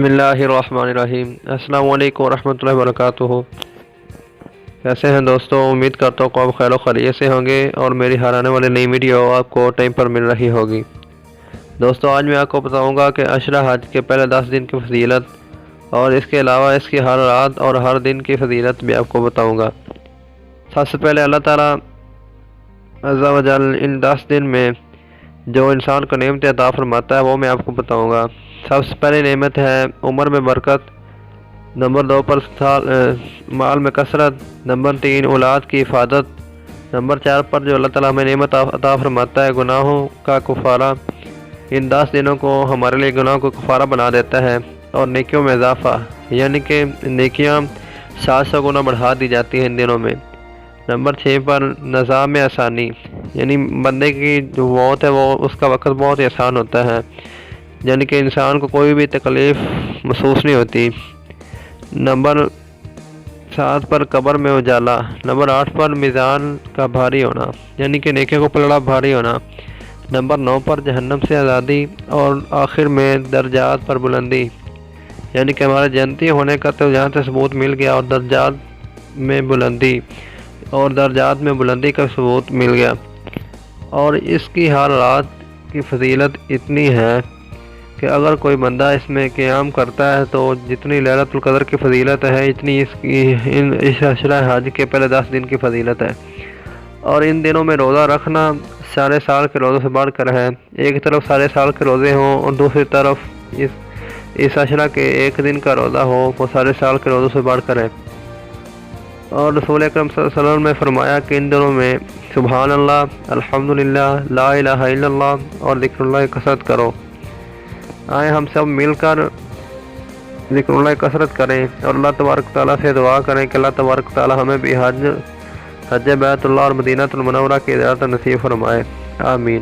بسم اللہ الرحمن الرحیم۔ السلام علیکم ورحمۃ اللہ وبرکاتہ۔ کیسے ہیں دوستو؟ امید کرتا ہوں کہ آپ خیر و خیریت سے ہوں گے اور میری ہر آنے والی نئی ویڈیو آپ کو ٹائم پر مل رہی ہوگی۔ دوستو آج میں آپ کو بتاؤں گا کہ عشرہ حج کے پہلے 10 دن کی فضیلت اور اس کے علاوہ اس کی ہر رات اور ہر دن کی فضیلت بھی آپ کو بتاؤں گا۔ سب سے پہلے اللہ تعالیٰ عز و جل ان 10 دن میں جو انسان کو نعمت عطا فرماتا ہے وہ میں آپ کو بتاؤں گا۔ سب سے پہلی نعمت ہے عمر میں برکت، نمبر 2 پر مال میں کثرت، نمبر 3 اولاد کی حفاظت، نمبر 4 پر جو اللہ تعالیٰ ہمیں نعمت عطا فرماتا ہے گناہوں کا کفارہ۔ ان 10 دنوں کو ہمارے لیے گناہوں کو کفارہ بنا دیتا ہے اور نیکیوں میں اضافہ، یعنی کہ نیکیاں 700 گنا بڑھا دی جاتی ہیں ان دنوں میں۔ نمبر 6 پر نظام آسانی، یعنی بندے کی جو موت ہے وہ اس کا وقت بہت ہی آسان ہوتا ہے، یعنی کہ انسان کو کوئی بھی تکلیف محسوس نہیں ہوتی۔ نمبر 7 پر قبر میں اجالا، نمبر 8 پر میزان کا بھاری ہونا، یعنی کہ نیکیوں کو پلڑا بھاری ہونا، نمبر 9 پر جہنم سے آزادی اور آخر میں درجات پر بلندی، یعنی کہ ہمارے جنتی ہونے کا تو جہاں سے ثبوت مل گیا اور درجات میں بلندی کا ثبوت مل گیا۔ اور اس کی ہر رات کی فضیلت اتنی ہے کہ اگر کوئی بندہ اس میں قیام کرتا ہے تو جتنی لیلۃ القدر کی فضیلت ہے اتنی اس عشرہ حج کے پہلے 10 دن کی فضیلت ہے۔ اور ان دنوں میں روزہ رکھنا سارے سال کے روزوں سے بڑھ کر ہے۔ ایک طرف سارے سال کے روزے ہوں اور دوسری طرف اس عشرہ کے ایک دن کا روزہ ہو، وہ سارے سال کے روزوں سے بڑھ کر ہے۔ اور رسول اکرم صلی اللہ علیہ وسلم نے فرمایا کہ ان دنوں میں سبحان اللہ، الحمدللہ، لا الہ الا اللہ اور ذکر اللہ کی کثرت کرو۔ آئیں ہم سب مل کر ذکر اللہ کی کثرت کریں اور اللہ تبارک تعالیٰ سے دعا کریں کہ اللہ تبارک تعالیٰ ہمیں بھی حج بیت اللہ اور مدینہ المنورہ کی زیارت نصیب فرمائے۔ آمین۔